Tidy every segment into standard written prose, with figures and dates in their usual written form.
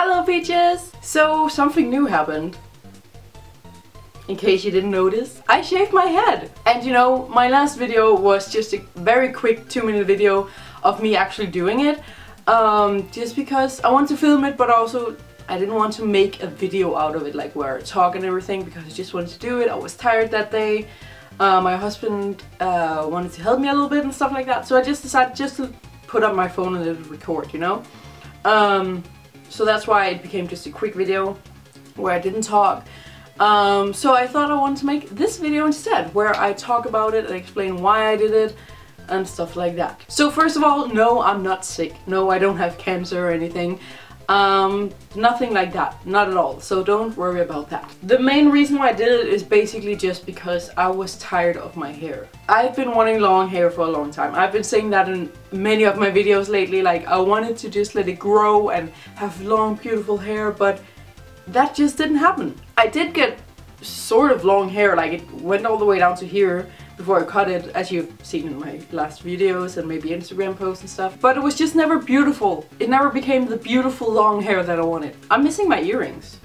Hello peaches! So something new happened. In case you didn't notice, I shaved my head. And you know, my last video was just a very quick 2-minute video of me actually doing it. Just because I wanted to film it, but also I didn't want to make a video out of it, like where I talk and everything, because I just wanted to do it. I was tired that day. My husband wanted to help me a little bit and stuff like that, so I just decided just to put up my phone and let it record, you know? So that's why it became just a quick video where I didn't talk. So I thought I wanted to make this video instead, where I talk about it and explain why I did it and stuff like that. So first of all, no, I'm not sick. No, I don't have cancer or anything. Nothing like that, not at all, so don't worry about that. The main reason why I did it is basically just because I was tired of my hair. I've been wanting long hair for a long time. I've been saying that in many of my videos lately, like I wanted to just let it grow and have long beautiful hair, but that just didn't happen. I did get sort of long hair, like it went all the way down to here before I cut it, as you've seen in my last videos and maybe Instagram posts and stuff. But it was just never beautiful. It never became the beautiful long hair that I wanted. I'm missing my earrings.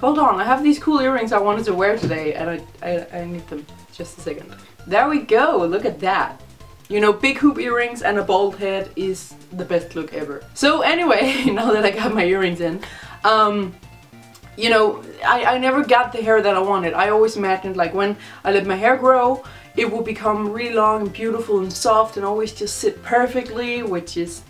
Hold on, I have these cool earrings I wanted to wear today and I need them. Just a second. There we go, look at that. You know, big hoop earrings and a bald head is the best look ever. So anyway, now that I got my earrings in, you know, I never got the hair that I wanted. I always imagined like when I let my hair grow, it will become really long and beautiful and soft and always just sit perfectly, which is,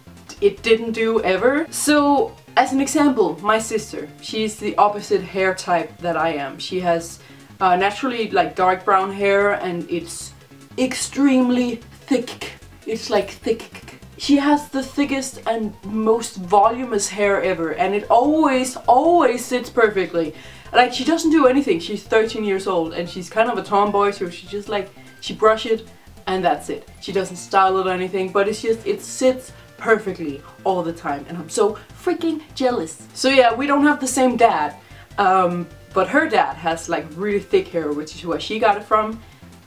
it didn't do ever. So as an example, my sister, she's the opposite hair type that I am. She has naturally like dark brown hair and it's extremely thick. It's like thick. She has the thickest and most voluminous hair ever, and it always sits perfectly. Like, she doesn't do anything. She's 13 years old and she's kind of a tomboy, so she just like, she brush it and that's it. She doesn't style it or anything, but it's just, it sits perfectly all the time and I'm so freaking jealous. So yeah, we don't have the same dad, but her dad has like really thick hair, which is where she got it from.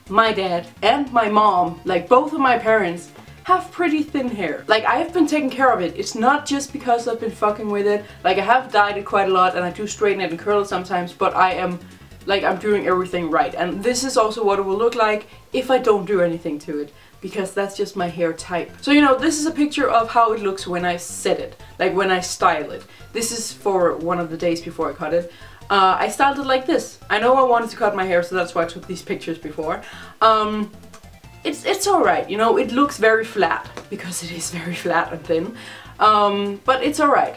My dad and my mom, like both of my parents, have pretty thin hair. Like, I have been taking care of it. It's not just because I've been fucking with it. Like, I have dyed it quite a lot and I do straighten it and curl it sometimes, but I am, like, I'm doing everything right. And this is also what it will look like if I don't do anything to it, because that's just my hair type. So, you know, this is a picture of how it looks when I set it, like when I style it. This is for one of the days before I cut it. I styled it like this. I know I wanted to cut my hair, so that's why I took these pictures before. It's alright, you know, it looks very flat, because it is very flat and thin, but it's alright.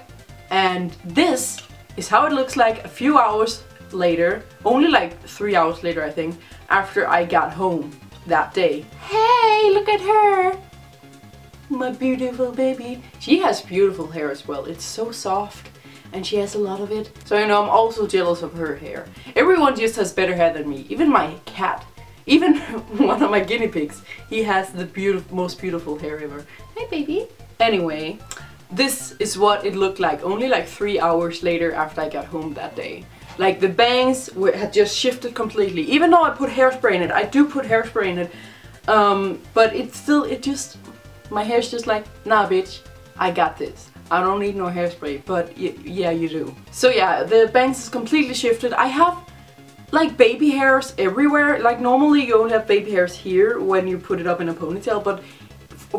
And this is how it looks like a few hours later, only like 3 hours later I think, after I got home that day. Hey, look at her! My beautiful baby. She has beautiful hair as well, it's so soft. And she has a lot of it. So you know, I'm also jealous of her hair. Everyone just has better hair than me, even my cat. Even one of my guinea pigs, he has the most beautiful hair ever. Hey baby. Anyway, this is what it looked like only like 3 hours later after I got home that day. Like, the bangs had just shifted completely. Even though I put hairspray in it, I do put hairspray in it, but it's still, my hair's just like, nah bitch, I got this. I don't need no hairspray, but yeah, you do. So yeah, the bangs is completely shifted. I have like baby hairs everywhere. Like, normally you only have baby hairs here when you put it up in a ponytail, but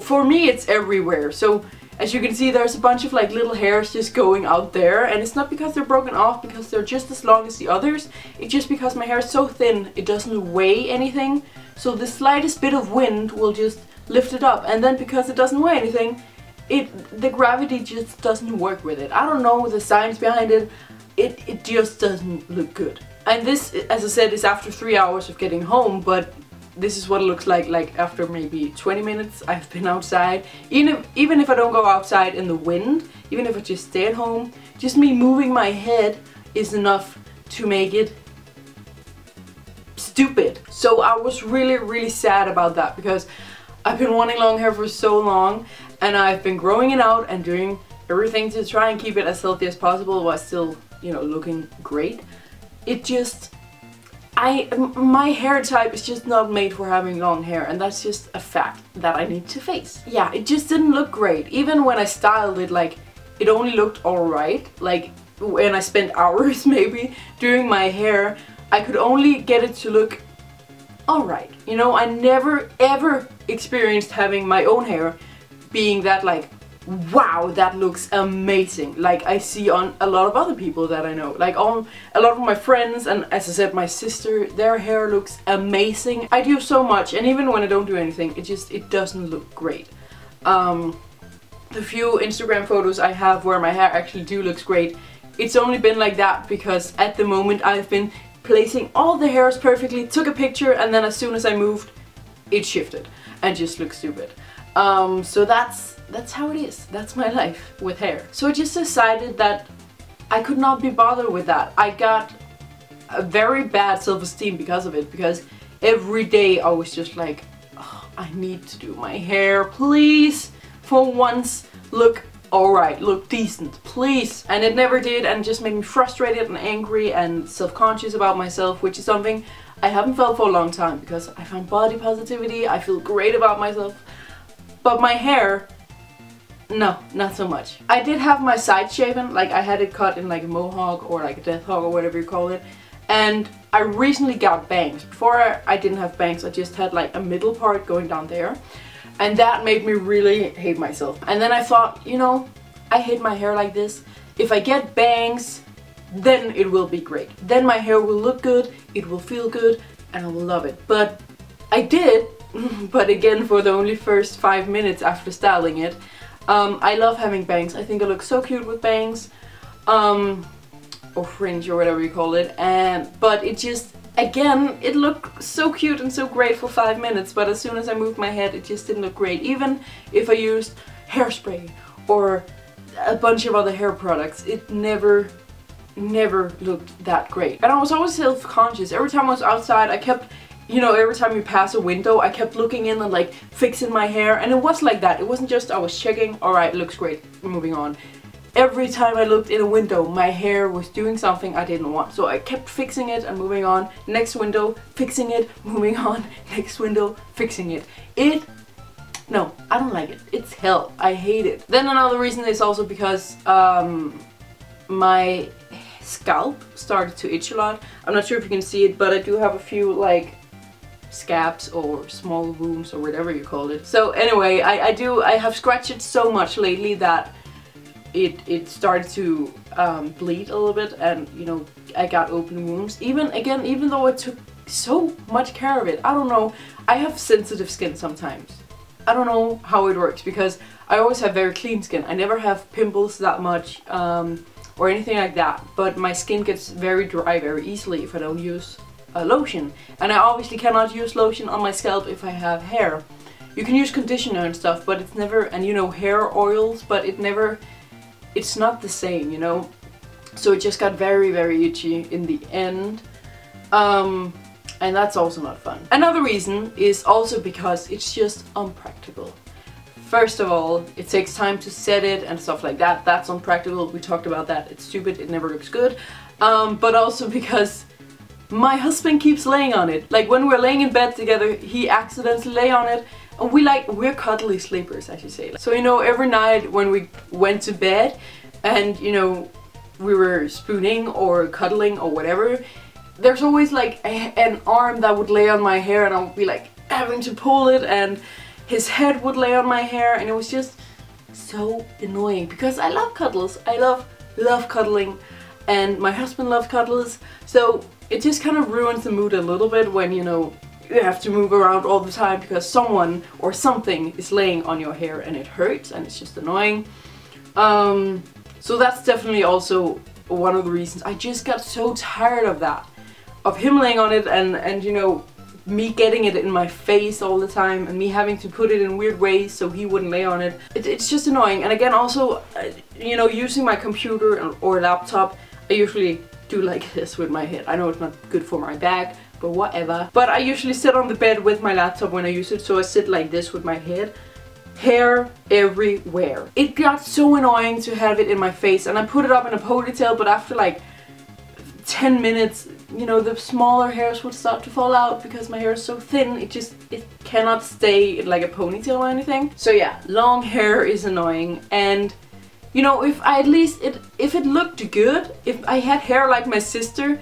for me it's everywhere. So as you can see, there's a bunch of like little hairs just going out there, and it's not because they're broken off, because they're just as long as the others. It's just because my hair is so thin, it doesn't weigh anything, so the slightest bit of wind will just lift it up, and then because it doesn't weigh anything, the gravity just doesn't work with it. I don't know the science behind it. It just doesn't look good. And this, as I said, is after 3 hours of getting home, but this is what it looks like after maybe 20 minutes I've been outside. Even if I don't go outside in the wind, even if I just stay at home, just me moving my head is enough to make it stupid. So I was really sad about that, because I've been wanting long hair for so long, and I've been growing it out and doing everything to try and keep it as healthy as possible while still, you know, looking great. It just, my hair type is just not made for having long hair, and that's just a fact that I need to face. Yeah, it just didn't look great. Even when I styled it, like, it only looked alright. Like, when I spent hours maybe doing my hair, I could only get it to look alright. You know, I never ever experienced having my own hair being that like, wow, that looks amazing, like I see on a lot of other people that I know. Like on a lot of my friends, and as I said, my sister, their hair looks amazing. I do so much, and even when I don't do anything, it doesn't look great. The few Instagram photos I have where my hair actually looks great, it's only been like that because at the moment I've been placing all the hairs perfectly, took a picture, and then as soon as I moved, it shifted and just looks stupid. So that's how it is. That's my life with hair. So I just decided that I could not be bothered with that. I got a very bad self-esteem because of it, because every day I was just like, oh, I need to do my hair, please, for once, look alright, look decent, please. And it never did, and it just made me frustrated and angry and self-conscious about myself, which is something I haven't felt for a long time, because I found body positivity, I feel great about myself. But my hair, no, not so much. I did have my sides shaven, like I had it cut in like a mohawk or like a death hawk or whatever you call it. And I recently got bangs. Before I didn't have bangs, I just had like a middle part going down there. And that made me really hate myself. And then I thought, you know, I hate my hair like this. If I get bangs, then it will be great. Then my hair will look good, it will feel good, and I will love it. But I did, but again for the only first 5 minutes after styling it. I love having bangs. I think I look so cute with bangs. Or fringe or whatever you call it. But it just, again, it looked so cute and so great for 5 minutes, but as soon as I moved my head, it just didn't look great. Even if I used hairspray or a bunch of other hair products, it never looked that great. And I was always self-conscious. Every time I was outside, I kept, you know, every time you pass a window, I kept looking in and like fixing my hair. And it was like that. It wasn't just I was checking, alright, looks great, moving on. Every time I looked in a window, my hair was doing something I didn't want. So I kept fixing it and moving on. Next window, fixing it, moving on. Next window, fixing it. No, I don't like it. It's hell. I hate it. Then another reason is also because my scalp started to itch a lot. I'm not sure if you can see it, but I do have a few like scabs or small wounds or whatever you call it. So anyway, I have scratched it so much lately that it started to bleed a little bit, and you know, I got open wounds. Even though I took so much care of it, I don't know, I have sensitive skin sometimes. I don't know how it works, because I always have very clean skin. I never have pimples that much or anything like that, but my skin gets very dry very easily if I don't use lotion. And I obviously cannot use lotion on my scalp if I have hair. You can use conditioner and stuff, but it's never, and you know, hair oils, but it's not the same, you know. So it just got very itchy in the end. And that's also not fun. Another reason is also because it's just unpractical. First of all, it takes time to set it and stuff like that. That's unpractical. We talked about that. It's stupid. It never looks good. But also because my husband keeps laying on it. Like when we're laying in bed together, he accidentally lay on it. And we're cuddly sleepers, I should say. So, you know, every night when we went to bed and, you know, we were spooning or cuddling or whatever, there's always like an arm that would lay on my hair, and I would be like having to pull it, and his head would lay on my hair, and it was just so annoying because I love cuddles. I love cuddling, and my husband loves cuddles. So it just kind of ruins the mood a little bit when, you know, you have to move around all the time because someone or something is laying on your hair, and it hurts and it's just annoying. So that's definitely also one of the reasons. I just got so tired of that. Of him laying on it and you know, me getting it in my face all the time and me having to put it in weird ways so he wouldn't lay on it. It's just annoying. And again, also, you know, using my computer or laptop, I usually do like this with my head. I know it's not good for my back, but whatever. But I usually sit on the bed with my laptop when I use it, so I sit like this with my head. Hair everywhere. It got so annoying to have it in my face, and I put it up in a ponytail, but after like 10 minutes, you know, the smaller hairs would start to fall out because my hair is so thin. It cannot stay in like a ponytail or anything. So yeah, long hair is annoying, and you know, if I at least, if it looked good, if I had hair like my sister,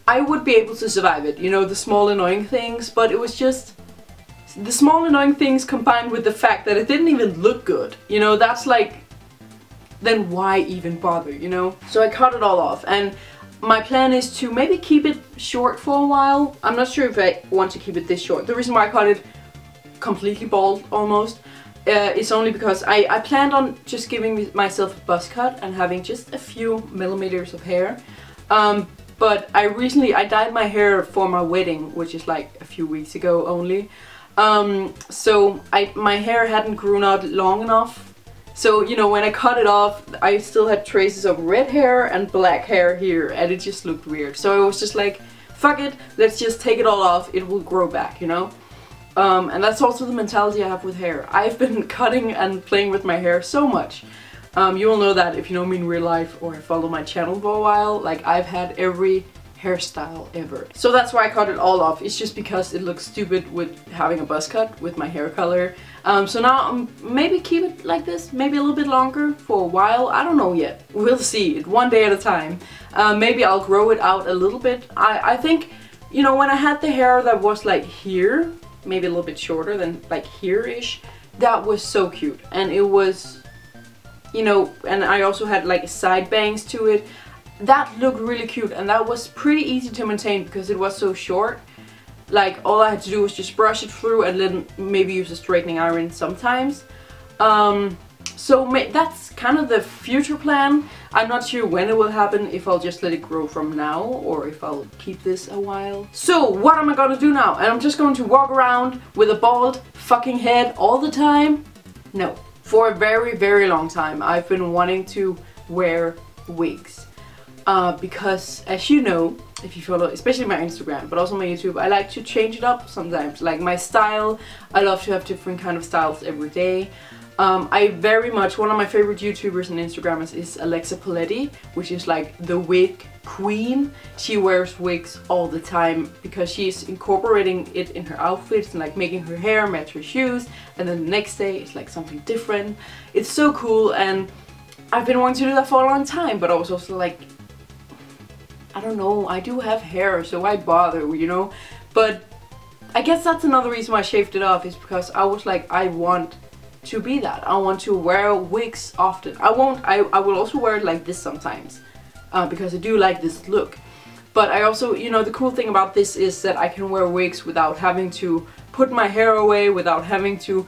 I would be able to survive it, you know, the small annoying things, but it was just the small annoying things combined with the fact that it didn't even look good, you know, that's like, then why even bother, you know? So I cut it all off, and my plan is to maybe keep it short for a while. I'm not sure if I want to keep it this short. The reason why I cut it completely bald almost is only because I planned on just giving myself a buzz cut and having just a few millimeters of hair. But I dyed my hair for my wedding, which is like a few weeks ago only. So my hair hadn't grown out long enough. So, you know, when I cut it off, I still had traces of red hair and black hair here, and it just looked weird. So I was just like, fuck it, let's just take it all off, it will grow back, you know? And that's also the mentality I have with hair. I've been cutting and playing with my hair so much. You will know that if you know me in real life or follow my channel for a while. Like, I've had every hairstyle ever. So that's why I cut it all off. It's just because it looks stupid with having a buzz cut with my hair color. So now maybe keep it like this, maybe a little bit longer for a while. I don't know yet. We'll see. One day at a time. Maybe I'll grow it out a little bit. I think, you know, when I had the hair that was like here, maybe a little bit shorter than like here-ish, that was so cute. And it was, you know, and I also had like side bangs to it. That looked really cute, and that was pretty easy to maintain because it was so short. Like, all I had to do was just brush it through and then maybe use a straightening iron sometimes. So that's kind of the future plan. I'm not sure when it will happen, if I'll just let it grow from now or if I'll keep this a while. So what am I gonna do now? And I'm just going to walk around with a bald fucking head all the time? No. For a very, very long time I've been wanting to wear wigs. Because, as you know, if you follow, especially my Instagram, but also my YouTube, I like to change it up sometimes. Like my style, I love to have different kind of styles every day. I very much, one of my favorite YouTubers and Instagrammers is Alexa Paletti, which is like the wig queen. She wears wigs all the time because she's incorporating it in her outfits and like making her hair match her shoes, and then the next day it's like something different. It's so cool, and I've been wanting to do that for a long time, but I was also like, I don't know, I do have hair, so why bother, you know? But I guess that's another reason why I shaved it off, is because I was like, I want to be that. I want to wear wigs often. I will also wear it like this sometimes, because I do like this look. But I also, you know, the cool thing about this is that I can wear wigs without having to put my hair away, without having to,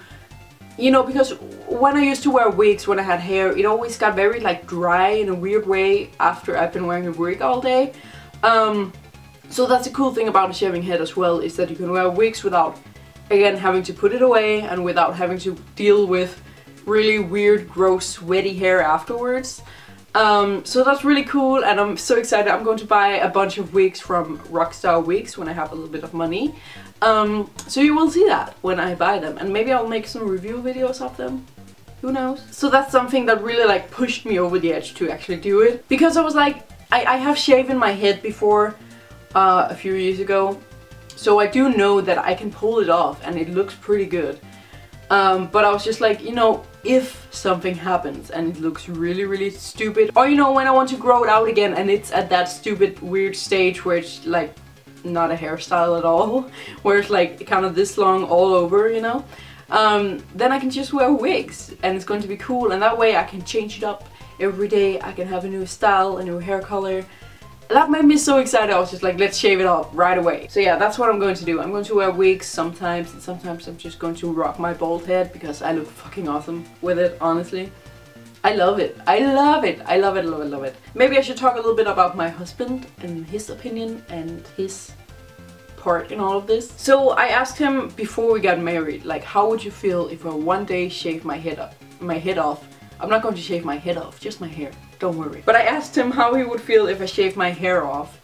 you know, because when I used to wear wigs when I had hair, it always got very like dry in a weird way after I've been wearing a wig all day. So that's the cool thing about a shaving head as well, is that you can wear wigs without, again, having to put it away and without having to deal with really weird, gross, sweaty hair afterwards. So that's really cool, and I'm so excited. I'm going to buy a bunch of wigs from Rockstar Wigs when I have a little bit of money. So you will see that when I buy them, and maybe I'll make some review videos of them. Who knows? So that's something that really like pushed me over the edge to actually do it, because I was like, I have shaven my head before a few years ago, so I do know that I can pull it off and it looks pretty good. But I was just like, you know, if something happens and it looks really, really stupid, or you know, when I want to grow it out again and it's at that stupid weird stage where it's like not a hairstyle at all, where it's like kind of this long all over, you know, then I can just wear wigs and it's going to be cool, and that way I can change it up every day. I can have a new style, a new hair color. That made me so excited. I was just like, let's shave it off right away. So yeah, that's what I'm going to do. I'm going to wear wigs sometimes, and sometimes I'm just going to rock my bald head because I look fucking awesome with it, honestly. I love it. I love it. I love it, love it, love it. Maybe I should talk a little bit about my husband and his opinion and his part in all of this. So I asked him before we got married, like, how would you feel if I one day shaved my head off? I'm not going to shave my head off, just my hair. Don't worry. But I asked him how he would feel if I shaved my hair off,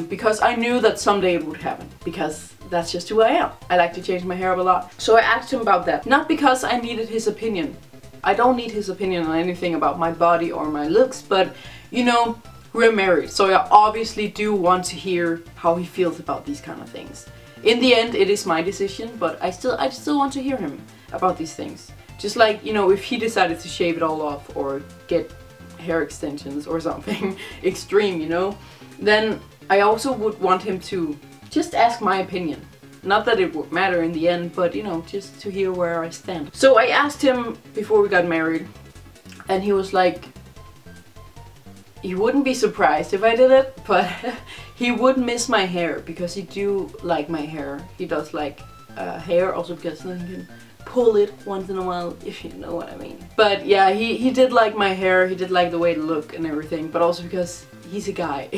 because I knew that someday it would happen, because that's just who I am. I like to change my hair up a lot. So I asked him about that. Not because I needed his opinion. I don't need his opinion on anything about my body or my looks, but you know, we're married, so I obviously do want to hear how he feels about these kind of things. In the end, it is my decision, but I still want to hear him about these things, Just like, you know, if he decided to shave it all off or get hair extensions or something extreme, you know, then I also would want him to just ask my opinion. Not that it would matter in the end, but you know, just to hear where I stand. So I asked him before we got married, and he was like, he wouldn't be surprised if I did it, but he would miss my hair because he do like my hair. He does like hair also because then he can pull it once in a while, if you know what I mean. But yeah, he did like my hair, he did like the way it looked and everything, but also because he's a guy.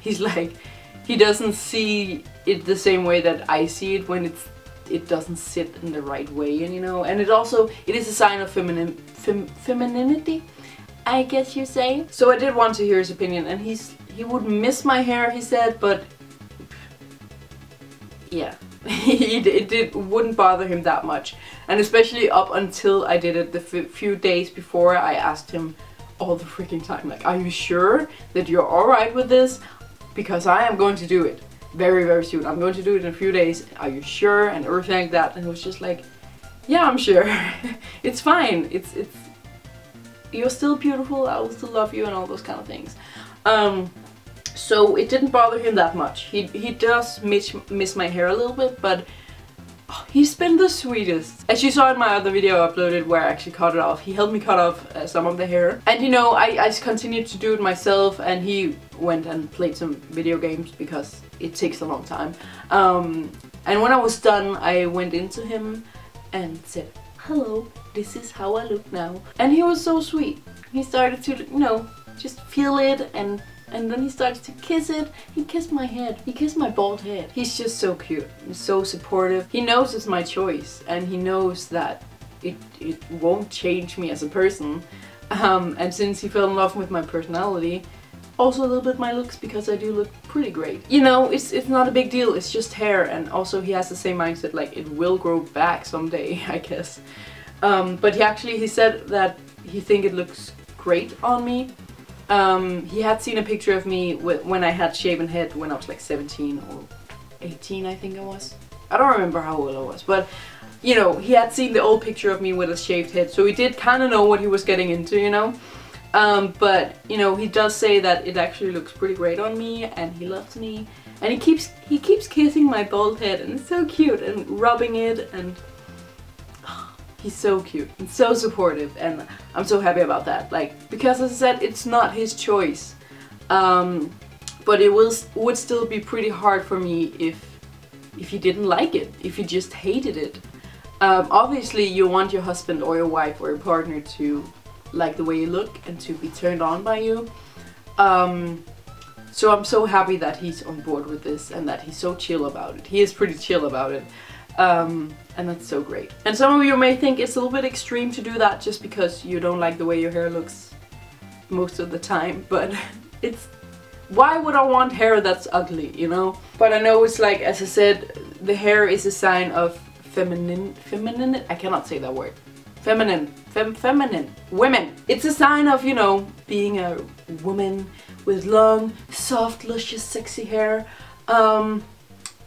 He's like, he doesn't see it the same way that I see it when it doesn't sit in the right way, and you know, and it is a sign of femininity, I guess you say. So I did want to hear his opinion, and he would miss my hair, he said, but yeah, it wouldn't bother him that much. And especially up until I did it the few days before, I asked him all the freaking time, like, are you sure that you're alright with this? Because I am going to do it very, very soon. I'm going to do it in a few days. Are you sure? And everything like that. And it was just like, yeah, I'm sure. It's fine. It's you're still beautiful. I will still love you and all those kind of things. So it didn't bother him that much. He does miss my hair a little bit, but he's been the sweetest. As you saw in my other video I uploaded where I actually cut it off, he helped me cut off some of the hair. And you know, I continued to do it myself, and he went and played some video games because it takes a long time. And when I was done, I went into him and said, hello, this is how I look now. And he was so sweet. He started to, you know, just feel it, and then he started to kiss it. He kissed my head. He kissed my bald head. He's just so cute and so supportive. He knows it's my choice, and he knows that it won't change me as a person. And since he fell in love with my personality, also a little bit my looks, because I do look pretty great. You know, it's not a big deal. It's just hair, and also he has the same mindset, like it will grow back someday, I guess. But he said that he think it looks great on me. He had seen a picture of me when I had shaven head when I was like 17 or 18, I think I was. I don't remember how old I was, but you know, he had seen the old picture of me with a shaved head, so he did kind of know what he was getting into, you know. But you know, he does say that it actually looks pretty great on me, and he loves me, and he keeps kissing my bald head, and it's so cute, and rubbing it, and he's so cute and so supportive, and I'm so happy about that. Like, because as I said, it's not his choice, but it would still be pretty hard for me if he didn't like it, if he just hated it. Obviously, you want your husband or your wife or your partner to like the way you look and to be turned on by you. So I'm so happy that he's on board with this and that he's so chill about it. He is pretty chill about it. And that's so great. And some of you may think it's a little bit extreme to do that just because you don't like the way your hair looks most of the time, but it's, why would I want hair that's ugly, you know? But I know it's like, as I said, the hair is a sign of feminine, I cannot say that word. Feminine, women. It's a sign of, you know, being a woman with long, soft, luscious, sexy hair.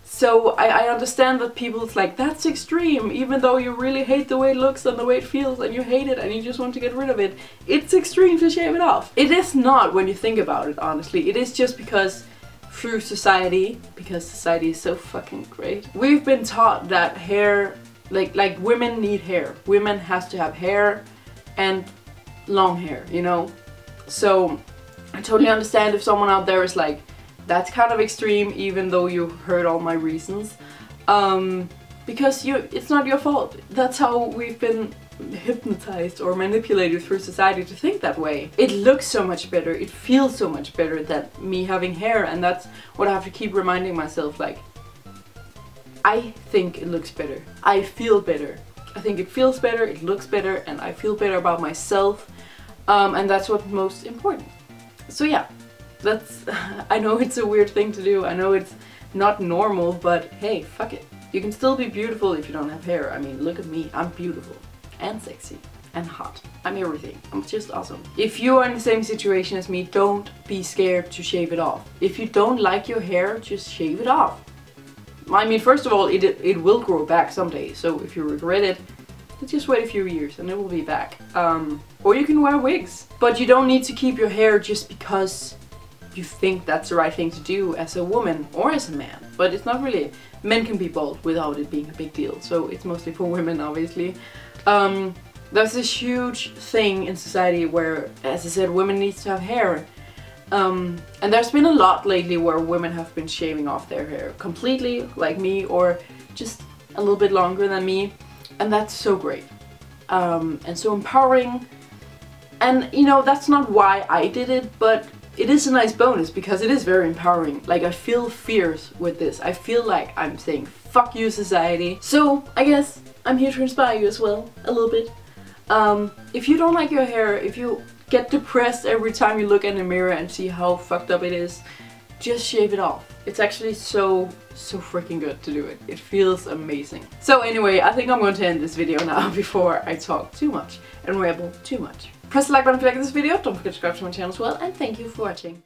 So I understand that people's like, that's extreme, even though you really hate the way it looks and the way it feels and you hate it and you just want to get rid of it. It's extreme to shave it off. It is not when you think about it, honestly. It is just because through society, because society is so fucking great, we've been taught that hair, like women need hair. Women has to have hair and long hair, you know? So I totally understand if someone out there is like, that's kind of extreme, even though you heard all my reasons. Because it's not your fault. That's how we've been hypnotized or manipulated through society to think that way. It looks so much better, it feels so much better than me having hair, and that's what I have to keep reminding myself, like, I think it looks better. I feel better. I think it feels better, it looks better, and I feel better about myself. And that's what's most important. So yeah. That's, I know it's a weird thing to do, I know it's not normal, but hey, fuck it. You can still be beautiful if you don't have hair. I mean, look at me, I'm beautiful and sexy and hot. I'm everything. I'm just awesome. If you are in the same situation as me, don't be scared to shave it off. If you don't like your hair, just shave it off. I mean, first of all, it will grow back someday, so if you regret it, just wait a few years and it will be back. Or you can wear wigs. But you don't need to keep your hair just because you think that's the right thing to do as a woman or as a man. But it's not really. Men can be bald without it being a big deal, so it's mostly for women, obviously. There's this huge thing in society where, as I said, women need to have hair. And there's been a lot lately where women have been shaving off their hair completely, like me, or just a little bit longer than me. And that's so great. And so empowering. And, you know, that's not why I did it, but it is a nice bonus because it is very empowering. Like, I feel fierce with this. I feel like I'm saying, fuck you, society. So, I guess I'm here to inspire you as well, a little bit. If you don't like your hair, if you get depressed every time you look in the mirror and see how fucked up it is, just shave it off. It's actually so freaking good to do it. It feels amazing. So anyway, I think I'm going to end this video now before I talk too much and ramble too much. Press the like button if you like this video, don't forget to subscribe to my channel as well, and thank you for watching.